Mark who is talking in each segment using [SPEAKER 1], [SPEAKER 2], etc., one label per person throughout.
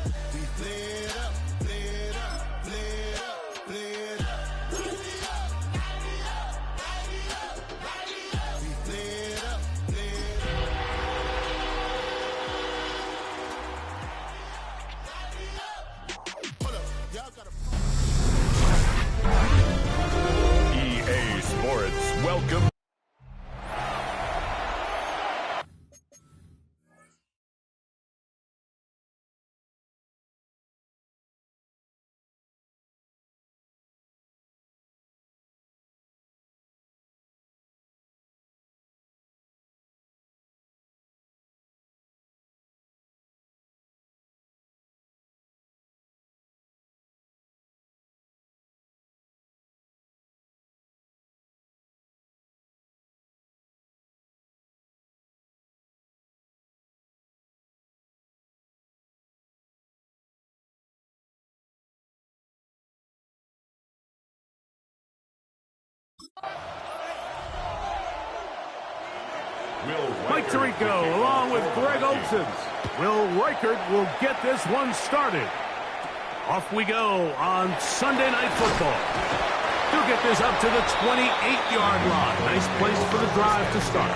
[SPEAKER 1] EA Sports, welcome.
[SPEAKER 2] Mike Tirico along with Greg Olsen. Will Reichert will get this one started. Off we go on Sunday Night Football. He'll get this up to the 28-yard line. Nice place for the drive to start.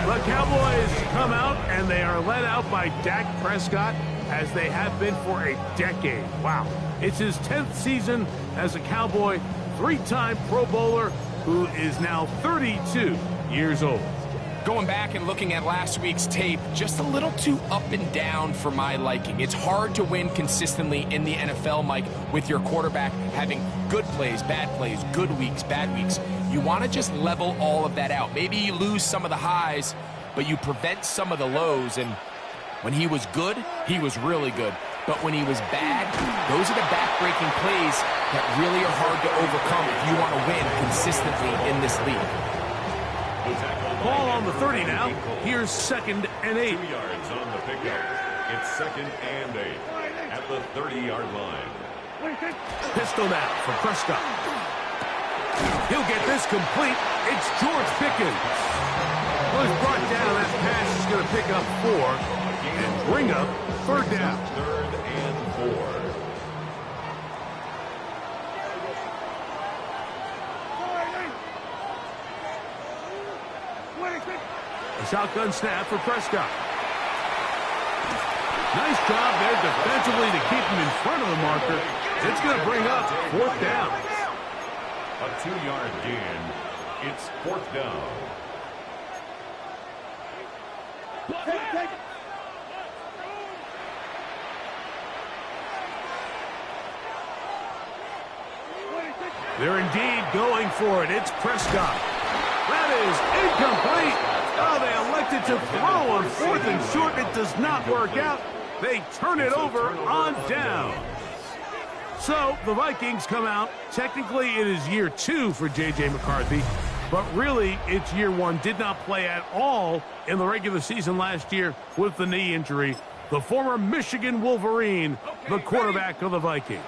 [SPEAKER 2] The Cowboys come out, and they are led out by Dak Prescott, as they have been for a decade. Wow. It's his 10th season as a Cowboy, three-time Pro Bowler, who is now 32 years old.
[SPEAKER 3] Going back and looking at last week's tape, just a little too up and down for my liking. It's hard to win consistently in the NFL, Mike, with your quarterback having good plays, good weeks, bad weeks. You want to just level all of that out. Maybe you lose some of the highs, but you prevent some of the lows. And when he was good, he was really good. But when he was bad, those are the back-breaking plays that really are hard to overcome if you want to win consistently in this league.
[SPEAKER 2] Ball on the 30 now. Here's 2nd and 8.
[SPEAKER 1] 2 yards on the pickup. It's 2nd and 8 at the 30-yard line.
[SPEAKER 2] Pistol now for Prescott. He'll get this complete. It's George Pickens. Well, he's brought down. That pass is going to pick up 4 and bring up 3rd down.
[SPEAKER 1] 3rd and 4.
[SPEAKER 2] A shotgun snap for Prescott. Nice job there defensively to keep him in front of the marker. It's going to bring up 4th down.
[SPEAKER 1] A 2-yard gain. It's 4th down.
[SPEAKER 2] They're indeed going for it. It's Prescott. That is incomplete. Oh, they elected to throw on 4th and short. It does not work out. They turn it over on down. So the Vikings come out. Technically, it is year 2 for J.J. McCarthy, but really it's year 1. Did not play at all in the regular season last year with the knee injury. The former Michigan Wolverine, the quarterback of the Vikings.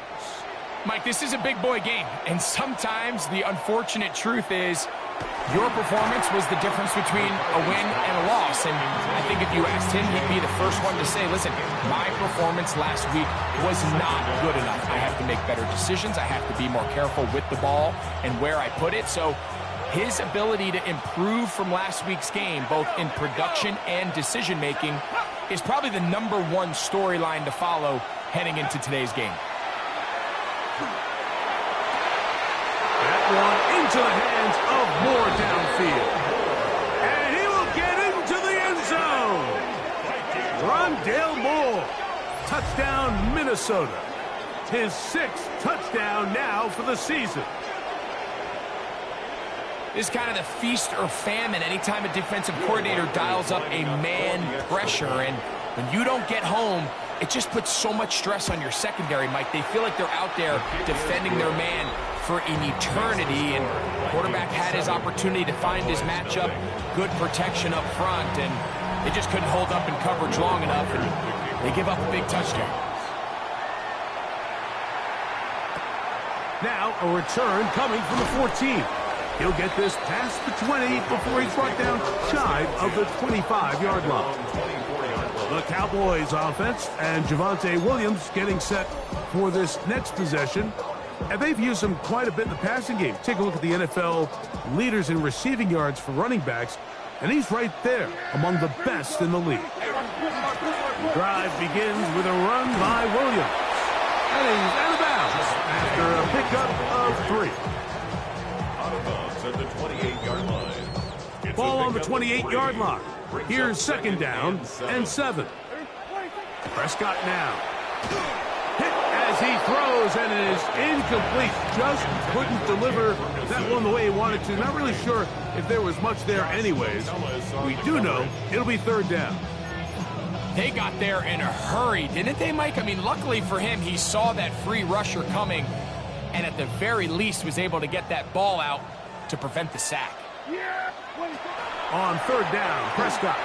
[SPEAKER 3] Mike, this is a big boy game, and sometimes the unfortunate truth is your performance was the difference between a win and a loss. And I think if you asked him, he'd be the first one to say, listen, my performance last week was not good enough. I have to make better decisions. I have to be more careful with the ball and where I put it. So his ability to improve from last week's game, both in production and decision-making, is probably the #1 storyline to follow heading into today's game.
[SPEAKER 2] That one into the hands of Moore downfield. And he will get into the end zone. Rondale Moore. Touchdown, Minnesota. His 6th touchdown now for the season.
[SPEAKER 3] This is kind of the feast or famine anytime a defensive coordinator dials up a man pressure. And when you don't get home, it just puts so much stress on your secondary, Mike. They feel like they're out there defending their man for an eternity, and the quarterback had his opportunity to find his matchup, good protection up front, and they just couldn't hold up in coverage long enough, and they give up a big touchdown.
[SPEAKER 2] Now a return coming from the 14. He'll get this past the 20 before he's brought down shy of the 25-yard line. The Cowboys offense and Javonte Williams getting set for this next possession. And they've used him quite a bit in the passing game. Take a look at the NFL leaders in receiving yards for running backs, and he's right there among the best in the league. The drive begins with a run by Williams. And he's out of bounds after a pickup of 3.
[SPEAKER 1] Out of bounds at the 28-yard line.
[SPEAKER 2] Ball on the 28-yard line. Here's second down and 7. Prescott now. Hit as he throws, and it is incomplete. Just couldn't deliver that one the way he wanted to. Not really sure if there was much there anyways. We do know it'll be third down.
[SPEAKER 3] They got there in a hurry, didn't they, Mike? I mean, luckily for him, he saw that free rusher coming, and at the very least was able to get that ball out to prevent the sack.
[SPEAKER 2] On third down, Prescott.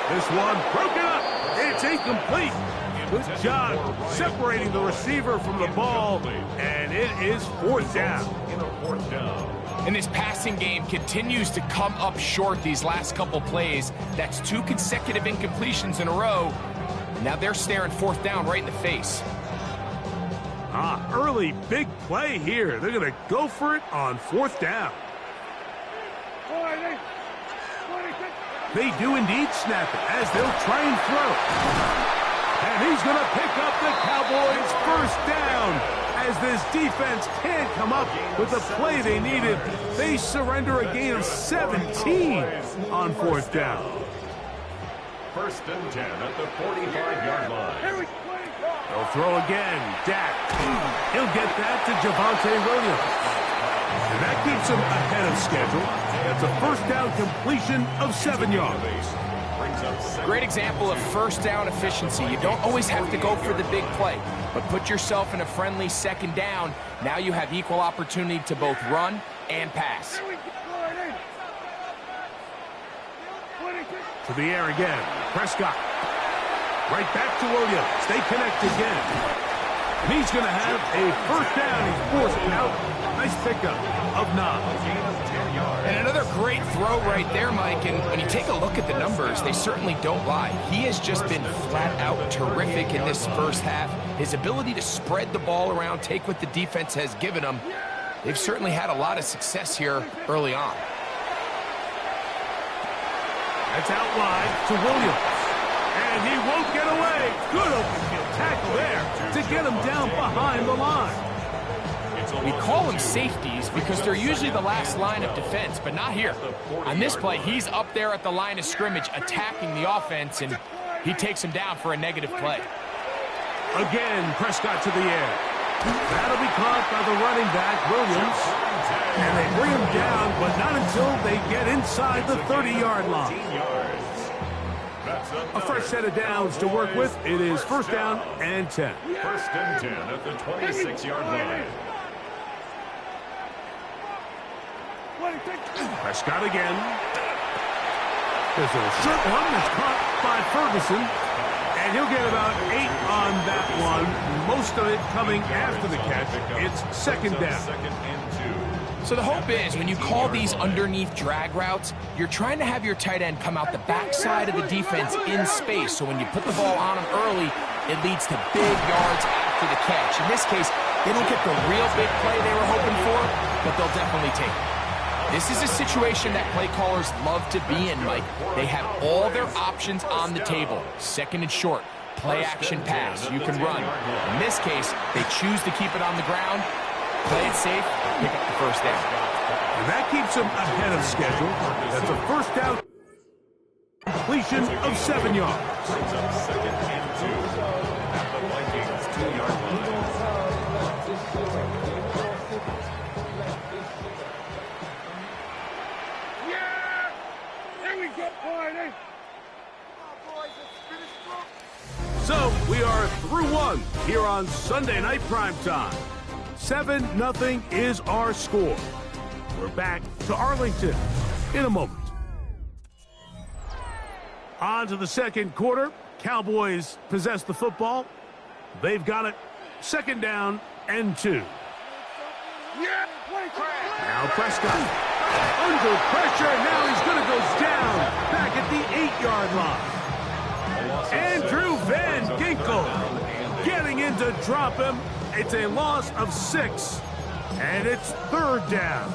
[SPEAKER 2] This one broken up. It's incomplete. Good job separating the receiver from the ball, and it is fourth down.
[SPEAKER 3] And this passing game continues to come up short these last couple plays. That's 2 consecutive incompletions in a row. Now they're staring fourth down right in the face.
[SPEAKER 2] Early big play here. They're going to go for it on fourth down. They do indeed snap it as they'll try and throw. And he's going to pick up the Cowboys' first down as this defense can't come up with the play they needed. They surrender a gain of 17 on fourth down.
[SPEAKER 1] First and 10 at the 45-yard line.
[SPEAKER 2] They'll throw again. Dak. He'll get that to Javonte Williams. And that keeps him ahead of schedule. That's a first down completion of 7 yards.
[SPEAKER 3] Great example of first down efficiency. You don't always have to go for the big play, but put yourself in a friendly second down. Now you have equal opportunity to both run and pass.
[SPEAKER 2] To the air again. Prescott. Right back to Williams. They connect again. And he's going to have a first down. He's forced out. Nice pickup of 9.
[SPEAKER 3] And another great throw right there, Mike. And when you take a look at the numbers, they certainly don't lie. He has just been flat out terrific in this first half. His ability to spread the ball around, take what the defense has given him. They've certainly had a lot of success here early on.
[SPEAKER 2] That's out wide to Williams. And he won't get away. Good open field tackle there to get him down behind the line.
[SPEAKER 3] We call them safeties because they're usually the last line of defense, but not here. On this play, he's up there at the line of scrimmage attacking the offense, and he takes him down for a negative play.
[SPEAKER 2] Again, Prescott to the air. That'll be caught by the running back, Williams. And they bring him down, but not until they get inside the 30-yard line. A fresh set of downs to work with. It is first down and 10.
[SPEAKER 1] First and 10 at the 26-yard line.
[SPEAKER 2] Prescott again. There's a short one that's caught by Ferguson. And he'll get about 8 on that one. Most of it coming after the catch. It's second down.
[SPEAKER 3] So the hope is when you call these underneath drag routes, you're trying to have your tight end come out the backside of the defense in space. So when you put the ball on him early, it leads to big yards after the catch. In this case, they don't get the real big play they were hoping for, but they'll definitely take it. This is a situation that play callers love to be in, Mike. They have all their options on the table. Second and short, play action pass. You can run. In this case, they choose to keep it on the ground, play it safe, pick up the first down.
[SPEAKER 2] And that keeps them ahead of schedule. That's a first down completion of 7 yards.
[SPEAKER 1] Brings up second and 2 at the Vikings 2-yard line.
[SPEAKER 2] So we are through one here on Sunday Night Primetime. 7-0 is our score. We're back to Arlington in a moment. On to the second quarter. Cowboys possess the football. They've got it. Second down and 2. Now Prescott. Under pressure, now he's going to go down. Back at the 8-yard line. Andrew Van Ginkel getting in to drop him. It's a loss of 6, and it's 3rd down.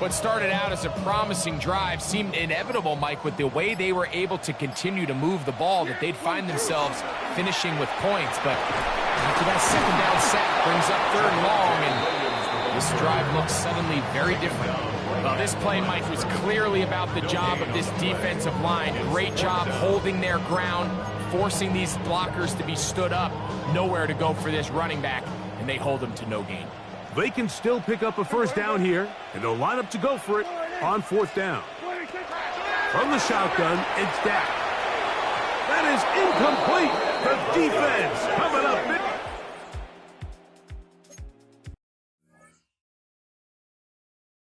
[SPEAKER 3] What started out as a promising drive seemed inevitable, Mike, with the way they were able to continue to move the ball, that they'd find themselves finishing with points. But after that 2nd down sack brings up 3rd and long, and this drive looks suddenly very different. Well, this play, Mike, was clearly about the job of this defensive line. Great job holding their ground, forcing these blockers to be stood up. Nowhere to go for this running back, and they hold him to no gain.
[SPEAKER 2] They can still pick up a 1st down here, and they'll line up to go for it on 4th down. From the shotgun, it's Dak. That is incomplete. The defense coming up.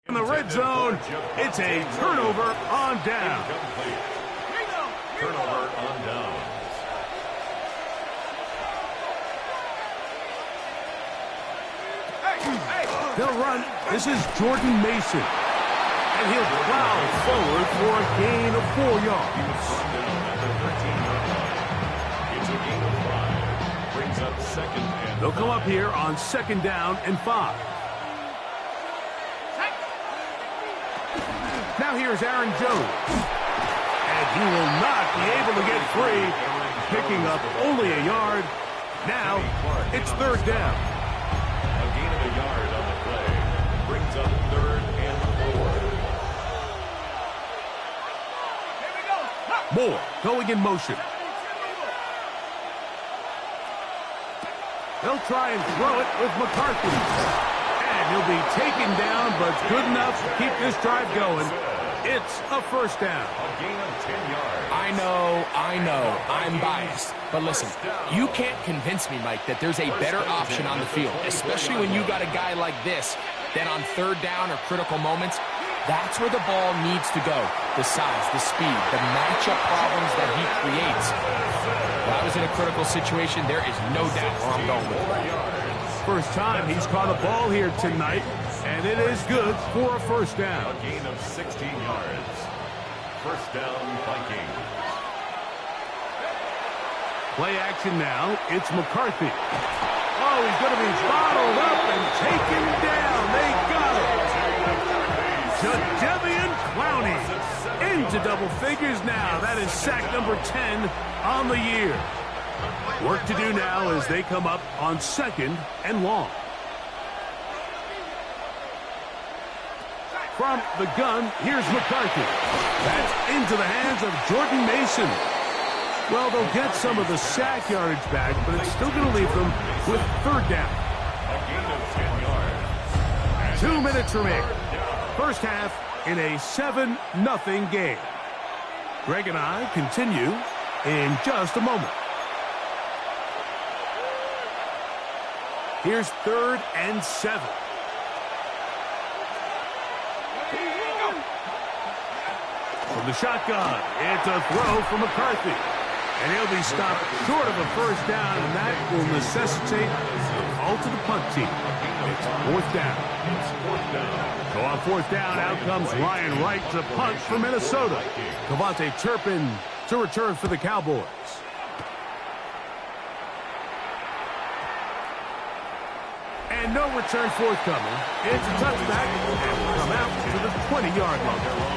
[SPEAKER 2] In the red zone, it's a turnover on down.
[SPEAKER 1] Turnover on down.
[SPEAKER 2] They'll run. This is Jordan Mason. And he'll plow forward for a gain of 4 yards.
[SPEAKER 1] It's a gain of 5. Brings up 2nd and
[SPEAKER 2] They'll come up here on 2nd down and 5. Now here's Aaron Jones. And he will not be able to get free, picking up only a yard. Now it's 3rd down.
[SPEAKER 1] A gain of a yard on the play. Brings up 3rd and 4.
[SPEAKER 2] Moore going in motion. They'll try and throw it with McCarthy. And he'll be taken down, but good enough to keep this drive going. It's a 1st down.
[SPEAKER 1] A gain of 10 yards.
[SPEAKER 3] I know, I'm biased. But listen, you can't convince me, Mike, that there's a better option on the field, especially when you got a guy like this, then on 3rd down or critical moments, that's where the ball needs to go. The size, the speed, the matchup problems that he creates. If I was in a critical situation, there is no doubt where I'm going with it.
[SPEAKER 2] First time he's caught a ball here tonight, and it is good for a 1st down.
[SPEAKER 1] A gain of 16 yards. 1st down, Vikings.
[SPEAKER 2] Play action now. It's McCarthy. Oh, he's going to be bottled up and taken down. They got it. To Devian Clowney. Into double figures now. That is sack number 10 on the year. Work to do now as they come up on 2nd and long. From the gun, here's McCarthy. That's into the hands of Jordan Mason. Well, they'll get some of the sack yardage back, but it's still going to leave them with 3rd down.
[SPEAKER 1] A gain of 10 yards.
[SPEAKER 2] 2 minutes remaining. First half in a 7-0 game. Greg and I continue in just a moment. Here's 3rd and 7. From the shotgun, it's a throw from McCarthy. And he'll be stopped short of a 1st down, and that will necessitate a call to the punt team. It's 4th down. So on 4th down, out comes Ryan Wright to punt for Minnesota. Devontae Turpin to return for the Cowboys. And no return forthcoming. It's a touchback, and will come out to the 20-yard line.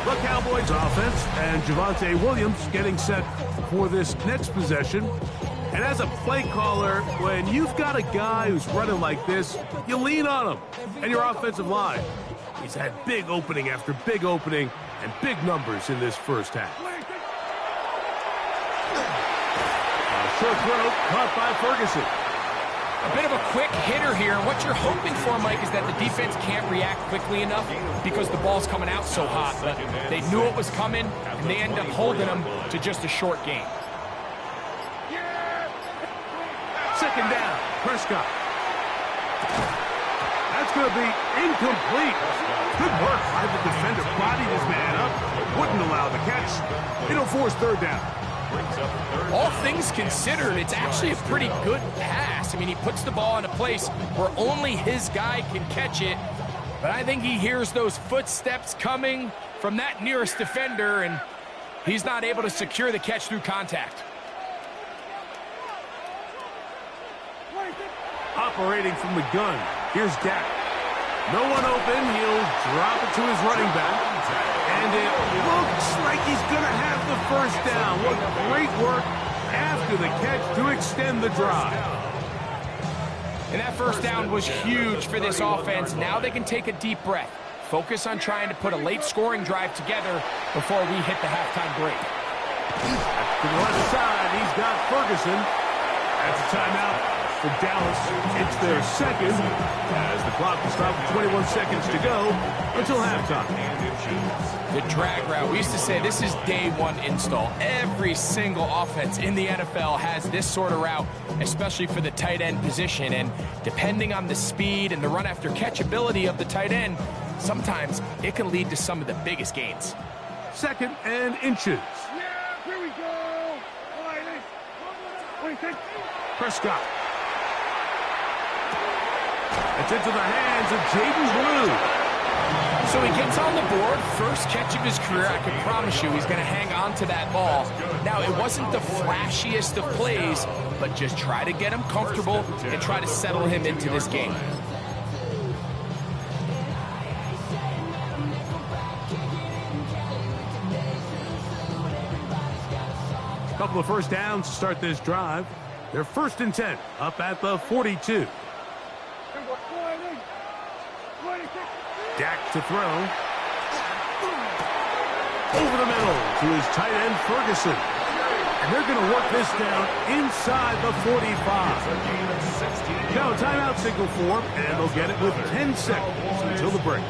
[SPEAKER 2] The Cowboys offense and Javonte Williams getting set for this next possession. And as a play caller, when you've got a guy who's running like this, you lean on him and your offensive line. He's had big opening after big opening and big numbers in this first half. A short throw caught by Ferguson.
[SPEAKER 3] A bit of a quick hitter here. What you're hoping for, Mike, is that the defense can't react quickly enough because the ball's coming out so hot. But they knew it was coming, and they end up holding them to just a short gain.
[SPEAKER 2] 2nd down, Prescott. That's going to be incomplete. Good work by the defender. Bodied his man up. Wouldn't allow the catch. It'll force 3rd down.
[SPEAKER 1] brings up third.
[SPEAKER 3] All things considered, it's actually a pretty good pass. I mean, he puts the ball in a place where only his guy can catch it. But I think he hears those footsteps coming from that nearest defender, and he's not able to secure the catch through contact.
[SPEAKER 2] Operating from the gun, here's Dak. No one open, he'll drop it to his running back. And it looks like he's going to have the first down. What great work after the catch to extend the drive.
[SPEAKER 3] And that first down was huge for this offense. Now they can take a deep breath. Focus on trying to put a late scoring drive together before we hit the halftime break.
[SPEAKER 2] To the left side, he's got Ferguson. That's a timeout for Dallas. It's their second as the clock will stop with 21 seconds to go until halftime.
[SPEAKER 3] The drag route, we used to say this is day one install. Every single offense in the NFL has this sort of route, especially for the tight end position. And depending on the speed and the run after catch ability of the tight end, sometimes it can lead to some of the biggest gains.
[SPEAKER 2] 2nd and inches.
[SPEAKER 4] Yeah, here we go.
[SPEAKER 2] Prescott. It's into the hands of Jaden Blue.
[SPEAKER 3] So he gets on the board, first catch of his career. I can promise you he's going to hang on to that ball. Now, it wasn't the flashiest of plays, but just try to get him comfortable and try to settle him into this game.
[SPEAKER 2] A couple of first downs to start this drive. They're 1st and 10, up at the 42. Dak to throw. Over the middle to his tight end, Ferguson. And they're going to work this down inside the 45. No, timeout signal for him, and they'll get it with 10 seconds until the break.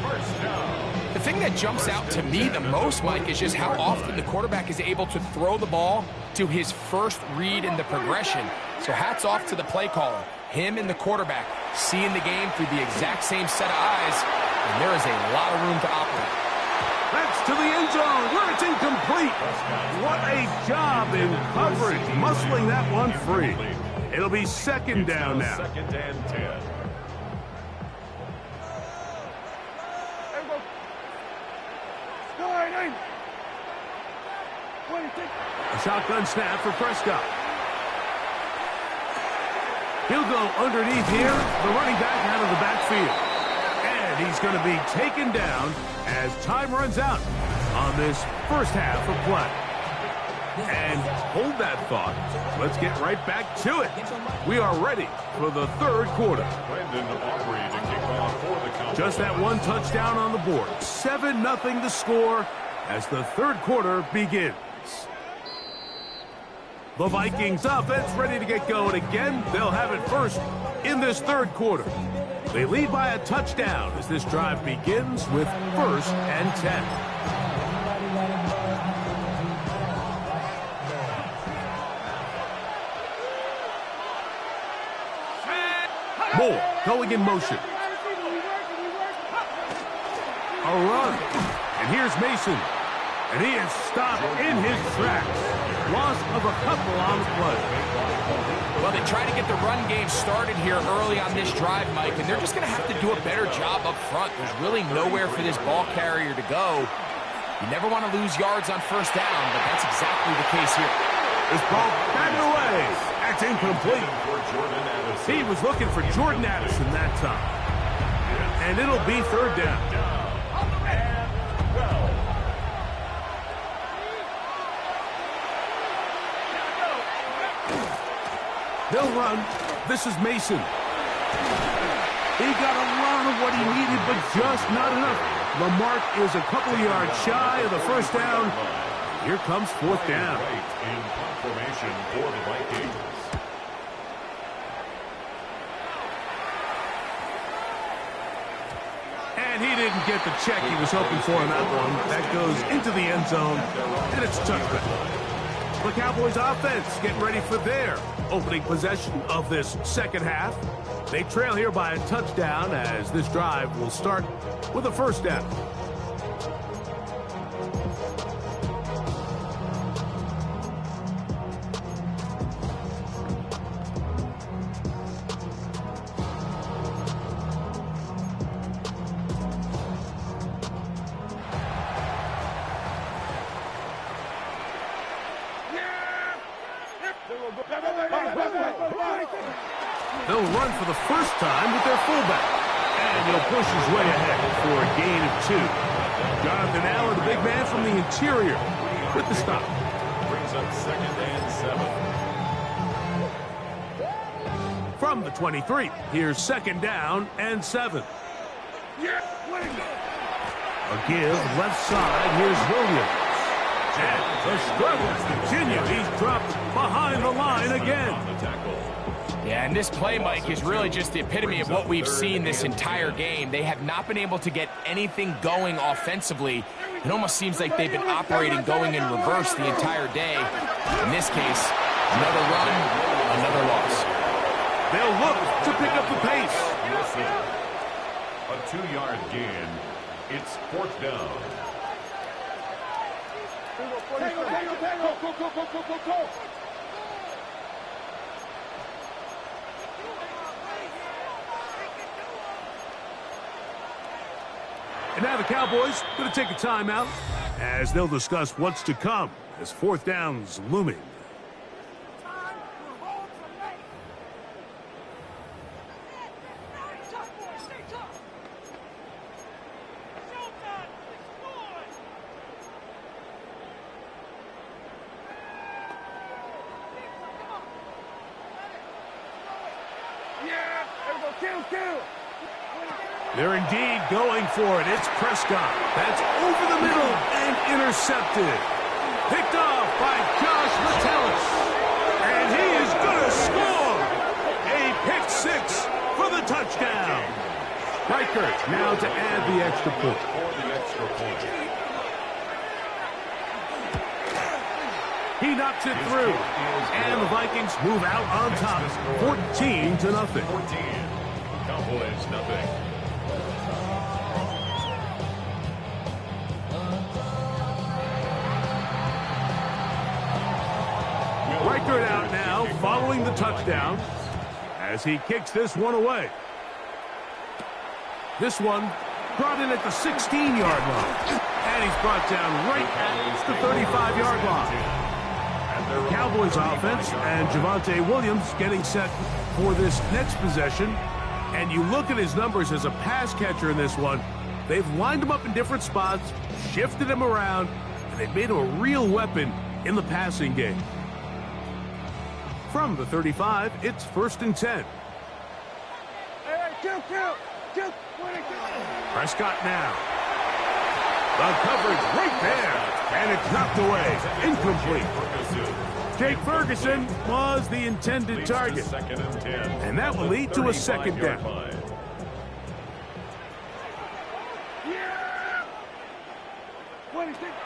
[SPEAKER 3] The thing that jumps out to me the most, Mike, is just how often the quarterback is able to throw the ball to his first read in the progression. So hats off to the play caller. Him and the quarterback seeing the game through the exact same set of eyes, and there is a lot of room to operate.
[SPEAKER 2] That's to the end zone where it's incomplete. What a job in coverage, muscling that one free. It'll be 2nd down now.
[SPEAKER 1] 2nd and 10.
[SPEAKER 2] A shotgun snap for Prescott. He'll go underneath here, the running back out of the backfield. And he's going to be taken down as time runs out on this first half of play. And hold that thought. Let's get right back to it. We are ready for the 3rd quarter.
[SPEAKER 1] Brandon Aubrey to kick off for the Cowboys.
[SPEAKER 2] Just that one touchdown on the board. 7-0 the score as the 3rd quarter begins. The Vikings offense ready to get going again. They'll have it first in this 3rd quarter. They lead by a touchdown as this drive begins with 1st and 10. Moore going in motion. A run. And here's Mason. And he is stopped in his tracks. Loss of a couple on the play.
[SPEAKER 3] Well, they try to get the run game started here early on this drive, Mike, and they're just going to have to do a better job up front. There's really nowhere for this ball carrier to go. You never want to lose yards on 1st down, but that's exactly the case here.
[SPEAKER 2] This ball batted away. That's incomplete. He was looking for Jordan Addison that time. And it'll be 3rd down. They'll run. This is Mason. He got a lot of what he needed, but just not enough. The mark is a couple of yards shy of the 1st down. Here comes 4th down.
[SPEAKER 1] In confirmation for the Vikings.
[SPEAKER 2] And he didn't get the check he was hoping for on that one. That goes into the end zone, and it's a touchback. The Cowboys offense getting ready for their opening possession of this 2nd half. They trail here by a touchdown as this drive will start with a 1st down. They'll run for the first time with their fullback. And he'll push his way ahead for a gain of 2. Jonathan Allen, the big man from the interior, with the stop.
[SPEAKER 1] Brings up 2nd and 7.
[SPEAKER 2] From the 23, here's 2nd down and 7. A give left side, here's Williams. And the struggles continue. He's dropped behind the line again.
[SPEAKER 3] Yeah, and this play, Mike, is really just the epitome of what we've seen this entire game. They have not been able to get anything going offensively. It almost seems like they've been operating going in reverse the entire day. In this case, another run, another loss.
[SPEAKER 2] They'll look to pick up the pace.
[SPEAKER 1] A 2-yard gain. It's 4th down.
[SPEAKER 4] Go.
[SPEAKER 2] And now the Cowboys going to take a timeout as they'll discuss what's to come as 4th down's looming. They're indeed going for it. It's Prescott. That's over the middle and intercepted. Picked off by Josh Metellus. And he is going to score. A pick 6 for the touchdown. Reichert now to add the extra point. He knocks it through. And the Vikings move out on top. 14-0.
[SPEAKER 1] 14. Cowboys nothing.
[SPEAKER 2] Reichert out now, following the touchdown, as he kicks this one away. This one brought in at the 16-yard line, and he's brought down right at the 35-yard line. Cowboys offense and Javonte Williams getting set for this next possession, and you look at his numbers as a pass catcher in this one. They've lined him up in different spots, shifted him around, and they've made him a real weapon in the passing game. From the 35, it's 1st and 10. Prescott now. The coverage right there. And it's knocked away. Incomplete. Jake Ferguson was the intended target. And that will lead to a 2nd down.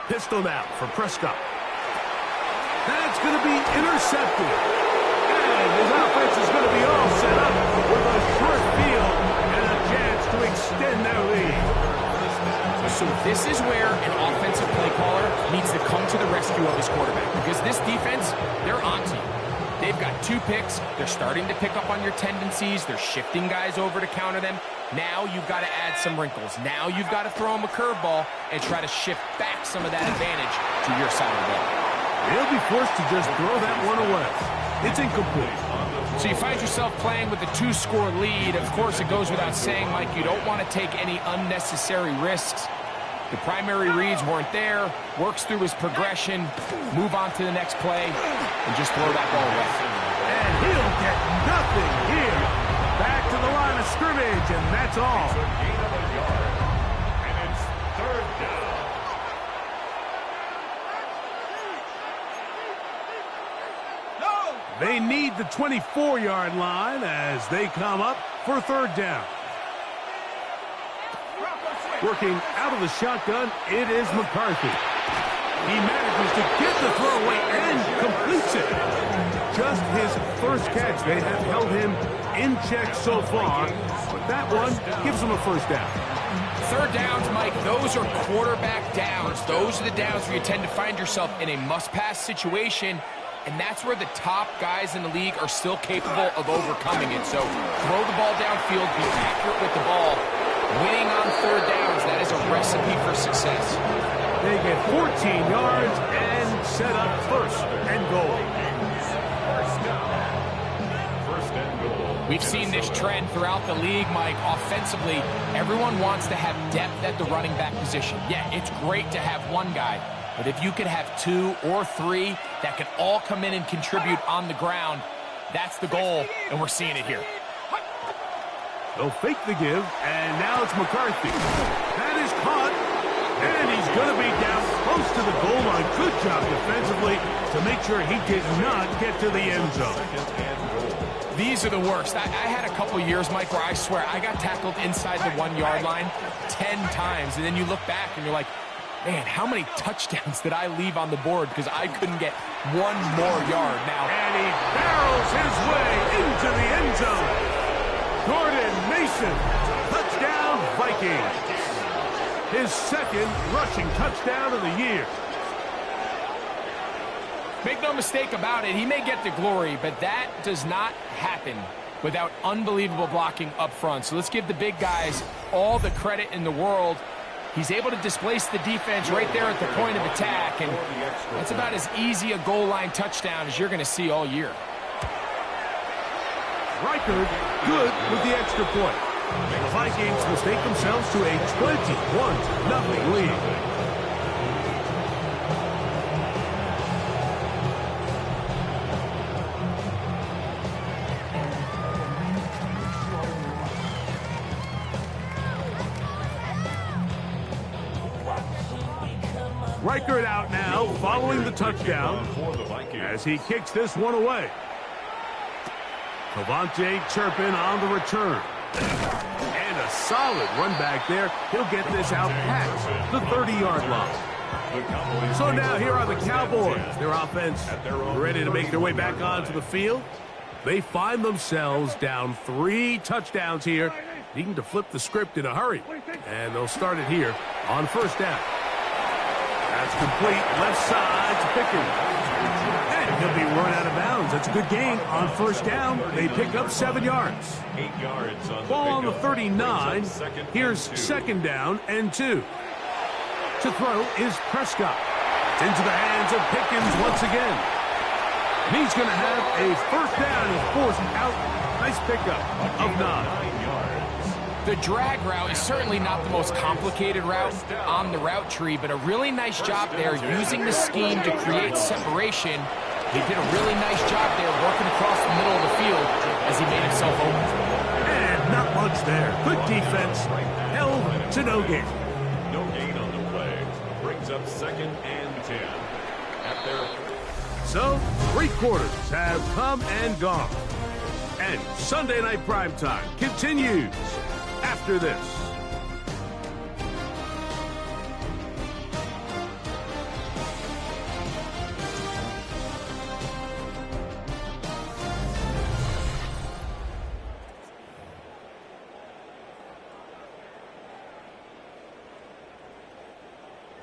[SPEAKER 2] Pistol now for Prescott. That's going to be intercepted. And his offense is going to be all set up with a short field and a chance to extend their lead.
[SPEAKER 3] So this is where an offensive play caller needs to come to the rescue of his quarterback, because this defense, they're onto you. They've got 2 picks. They're starting to pick up on your tendencies. They're shifting guys over to counter them. Now you've got to add some wrinkles. Now you've got to throw them a curveball and try to shift back some of that advantage to your side of the ball.
[SPEAKER 2] They'll be forced to just throw that one away. It's incomplete.
[SPEAKER 3] So you find yourself playing with a 2-score lead. Of course, it goes without saying, Mike, you don't want to take any unnecessary risks. The primary reads weren't there. Works through his progression. Move on to the next play and just throw that ball away.
[SPEAKER 2] And he'll get nothing here. Back to the line of scrimmage, and that's all.
[SPEAKER 1] It's a gain of a yard. And it's 3rd down.
[SPEAKER 2] They need the 24-yard line as they come up for 3rd down. Working out of the shotgun, it is McCarthy. He manages to get the throw away and completes it. Just his first catch. They have held him in check so far, but that one gives him a 1st down.
[SPEAKER 3] 3rd downs, Mike, those are quarterback downs. Those are the downs where you tend to find yourself in a must-pass situation, and that's where the top guys in the league are still capable of overcoming it. So throw the ball downfield, be accurate with the ball. Winning on 3rd downs, that is a recipe for success.
[SPEAKER 2] They get 14 yards and set up 1st and goal.
[SPEAKER 3] We've seen this trend throughout the league, Mike. Offensively, everyone wants to have depth at the running back position. Yeah, it's great to have one guy, but if you could have 2 or 3 that can all come in and contribute on the ground, that's the goal, and we're seeing it here.
[SPEAKER 2] They'll fake the give, and now it's McCarthy. That is caught, and he's going to be down close to the goal line. Good job defensively to make sure he did not get to the end zone.
[SPEAKER 3] These are the worst. I had a couple years, Mike, where I swear I got tackled inside the 1-yard line 10 times, and then you look back and you're like, man, how many touchdowns did I leave on the board because I couldn't get 1 more yard now?
[SPEAKER 2] And he barrels his way into the end zone. Gordon Mason, touchdown Vikings. His 2nd rushing touchdown of the year.
[SPEAKER 3] Make no mistake about it, he may get the glory, but that does not happen without unbelievable blocking up front. So let's give the big guys all the credit in the world. He's able to displace the defense right there at the point of attack, and that's about as easy a goal line touchdown as you're going to see all year.
[SPEAKER 2] Reichard good with the extra point. The Vikings mistake themselves to a 21-0 lead. Reichard out now, following the touchdown as he kicks this one away. Cavante Turpin on the return. And a solid run back there. He'll get this out past the 30-yard line. So now here are the Cowboys. Their offense ready to make their way back onto the field. They find themselves down 3 touchdowns here, needing to flip the script in a hurry. And they'll start it here on 1st down. That's complete, left side to Pickens. And he'll be run out of bounds. That's a good gain on 1st down. They pick up 7 yards.
[SPEAKER 1] 8 yards on
[SPEAKER 2] Ball on the 39. Here's 2nd down and 2. To throw is Prescott. It's into the hands of Pickens once again. And he's going to have a 1st down. He's forced out. Nice pickup of 9.
[SPEAKER 3] The drag route is certainly not the most complicated route on the route tree, but a really nice job there using the scheme to create separation. He did a really nice job there working across the middle of the field as he made himself open.
[SPEAKER 2] And not much there. Good defense. Held to no gain.
[SPEAKER 1] No gain on the play. Brings up 2nd and 10. At their...
[SPEAKER 2] So, 3 quarters have come and gone. And Sunday Night Primetime continues after this.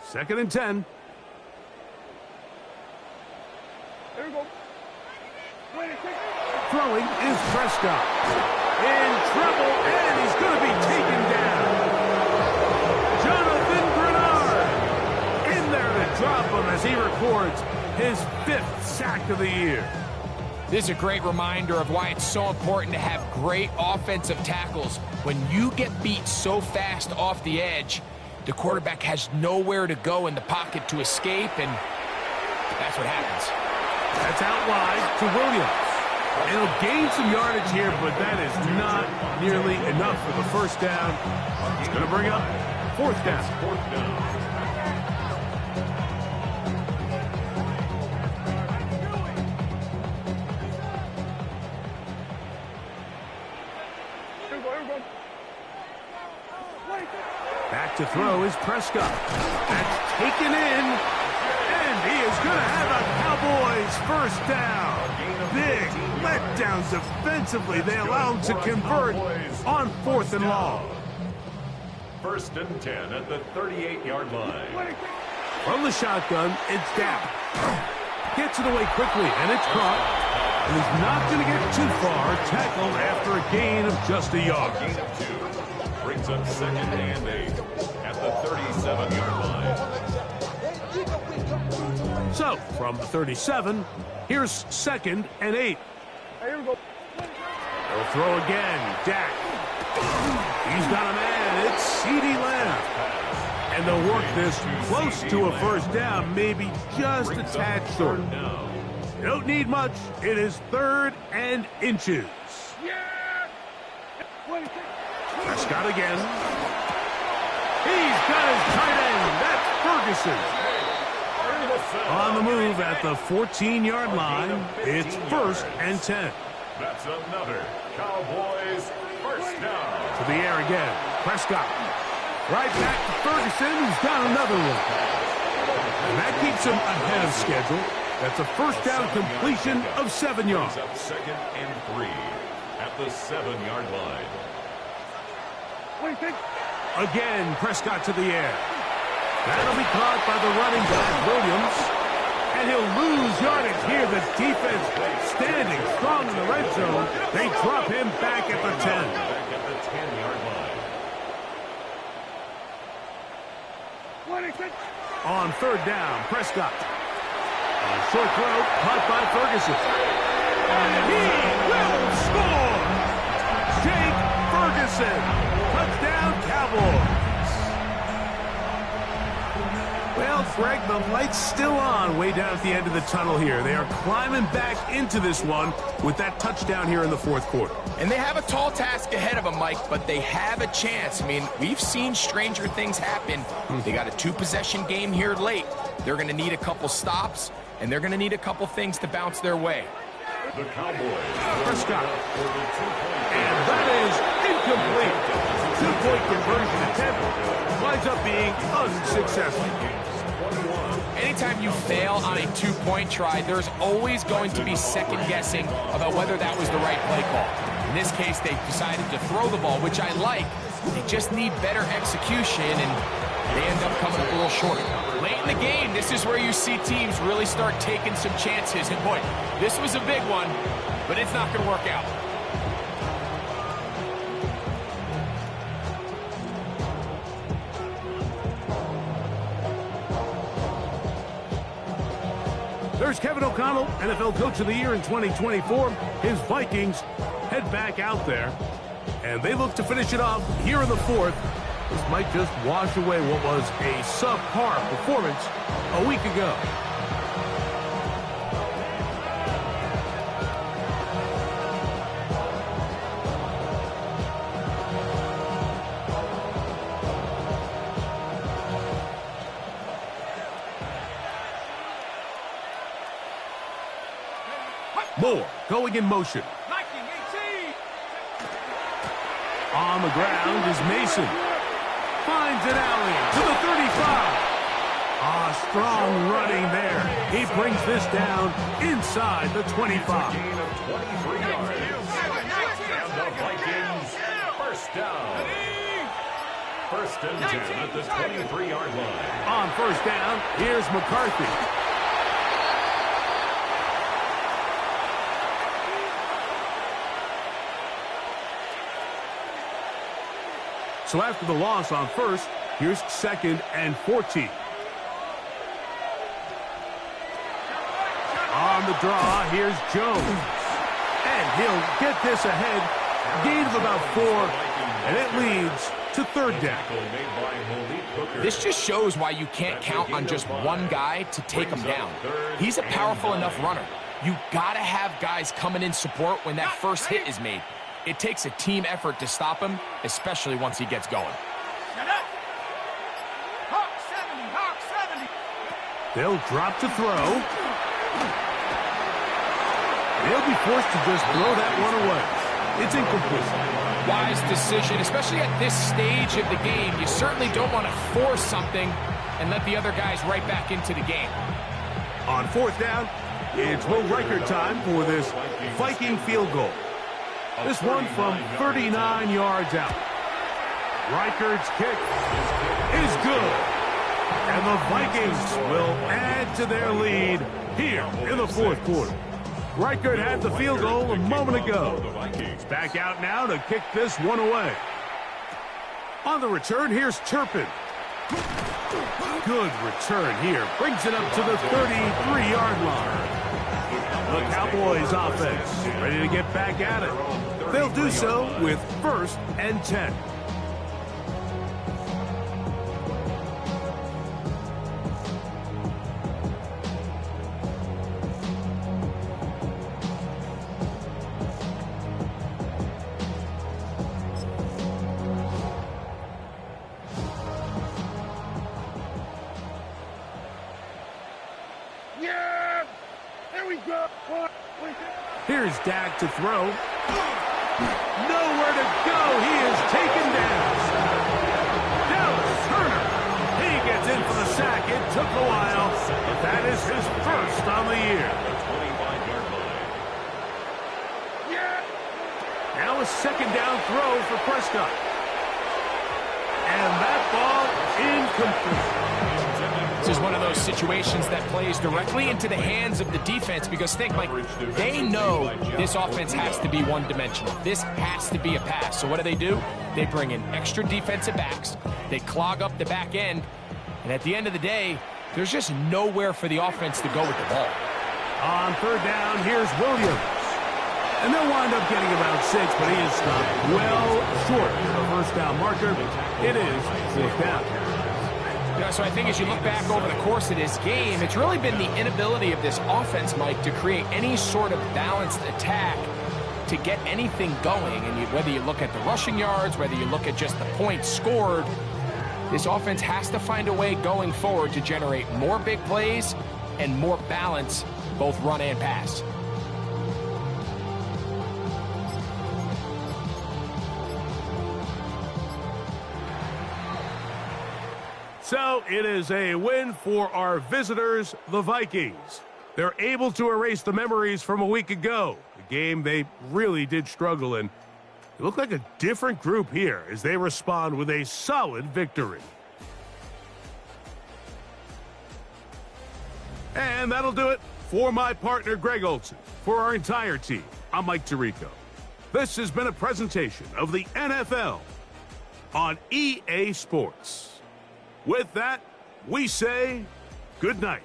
[SPEAKER 2] Second and 10.
[SPEAKER 4] There we go.
[SPEAKER 2] Throwing is Prescott. In trouble, and he's going to be taken down. Jonathan Grenard in there to drop him as he records his 5th sack of the year.
[SPEAKER 3] This is a great reminder of why it's so important to have great offensive tackles. When you get beat so fast off the edge, the quarterback has nowhere to go in the pocket to escape, and that's what happens.
[SPEAKER 2] That's out wide to Williams. It'll gain some yardage here, but that is not nearly enough for the 1st down. It's going to bring up 4th down.
[SPEAKER 1] 4th down.
[SPEAKER 2] Back to throw is Prescott. That's taken in, and he is going to have a Cowboys 1st down. Big letdown defensively. They allow him to convert on 4th and long.
[SPEAKER 1] 1st and 10 at the 38-yard line.
[SPEAKER 2] From the shotgun, it's down. Gets it away quickly, and it's caught. And he's not going to get too far. Tackled after a gain of just a yard.
[SPEAKER 1] Gain of 2. Brings up 2nd and 8 at the 37-yard line.
[SPEAKER 2] So, from the 37, here's 2nd and 8.
[SPEAKER 4] Here we go.
[SPEAKER 2] He'll throw again. Dak. He's got a man. It's CeeDee Lamb. And they'll work this close to a first down, maybe just a tad short. You don't need much. It is 3rd and inches. Prescott again. He's got his tight end. That's Ferguson. On the move at the 14-yard line. It's 1st and 10.
[SPEAKER 1] That's another Cowboys first down.
[SPEAKER 2] To the air again. Prescott. Right back to Ferguson, who's got another one. And that keeps him ahead of schedule. That's a first down completion of 7 yards.
[SPEAKER 1] Up 2nd and 3 at the 7-yard line.
[SPEAKER 2] Again, Prescott to the air. That'll be caught by the running back, Williams. And he'll lose yardage here. The defense standing strong in the red zone. They drop him back at the 10.
[SPEAKER 1] Back at the 10-yard line.
[SPEAKER 2] On 3rd down, Prescott. A short throw, caught by Ferguson. He will score! Jake Ferguson. Touchdown, Cowboys. Well, Greg, the light's still on way down at the end of the tunnel here. They are climbing back into this one with that touchdown here in the 4th quarter.
[SPEAKER 3] And they have a tall task ahead of them, Mike, but they have a chance. I mean, we've seen stranger things happen. They got a 2-possession game here late. They're going to need a couple stops, and they're going to need a couple things to bounce their way.
[SPEAKER 1] The Cowboys.
[SPEAKER 2] Prescott. And that is incomplete. 2-point conversion attempt winds up being unsuccessful.
[SPEAKER 3] Anytime you fail on a 2-point try, there's always going to be second guessing about whether that was the right play call. In this case, they decided to throw the ball, which I like. They just need better execution, and they end up coming up a little short. Late in the game, this is where you see teams really start taking some chances. And boy, this was a big one, but it's not going to work out.
[SPEAKER 2] There's Kevin O'Connell, NFL Coach of the Year in 2024. His Vikings head back out there, and they look to finish it off here in the 4th. This might just wash away what was a subpar performance a week ago. Moore going in motion. On the ground is Mason. Finds an alley to the 35. Strong running there. He brings this down inside the 25.
[SPEAKER 1] Gain of 23 yards. And the Vikings first down. 1st and 10 at the 23-yard line.
[SPEAKER 2] On first down, here's McCarthy. So after the loss on first, here's 2nd and 14. On the draw, here's Jones. And he'll get this ahead. Gain of about 4, and it leads to 3rd down.
[SPEAKER 3] This just shows why you can't count on just one guy to take him down. He's a powerful enough runner. You got to have guys coming in support when that first hit is made. It takes a team effort to stop him, especially once he gets going.
[SPEAKER 2] They'll drop to throw. They'll be forced to just throw that one away. It's incomplete.
[SPEAKER 3] Wise decision, especially at this stage of the game. You certainly don't want to force something and let the other guys right back into the game.
[SPEAKER 2] On 4th down, it's Will Reichert time for this Viking field goal. This one from 39 yards out. Reichert's kick is good. And the Vikings will add to their lead here in the 4th quarter. Reichert had the field goal a moment ago. He's back out now to kick this one away. On the return, here's Turpin. Good return here. Brings it up to the 33-yard line. The Cowboys offense ready to get back at it. They'll do so with 1st and 10.
[SPEAKER 4] Yeah! There we go!
[SPEAKER 2] Here's Dak to throw. Nowhere to go. He is taken down. Dallas Turner. He gets in for the sack. It took a while, but that is his 1st on the year.
[SPEAKER 4] Yeah!
[SPEAKER 2] Now a 2nd down throw for Prescott. And that ball incomplete.
[SPEAKER 3] This is one of those situations that plays directly into the hands of the defense because think, Mike, they know this offense has to be one-dimensional. This has to be a pass. So what do? They bring in extra defensive backs. They clog up the back end. And at the end of the day, there's just nowhere for the offense to go with the ball.
[SPEAKER 2] On 3rd down, here's Williams. And they'll wind up getting about 6, but he is stopped well short of the 1st down marker. It is 4th down.
[SPEAKER 3] So I think as you look back over the course of this game, it's really been the inability of this offense, Mike, to create any sort of balanced attack to get anything going. And whether you look at the rushing yards, whether you look at just the points scored, this offense has to find a way going forward to generate more big plays and more balance, both run and pass.
[SPEAKER 2] So it is a win for our visitors, the Vikings. They're able to erase the memories from a week ago, a game they really did struggle in. They look like a different group here as they respond with a solid victory. And that'll do it for my partner, Greg Olson. For our entire team, I'm Mike Tirico. This has been a presentation of the NFL on EA Sports. With that, we say good night.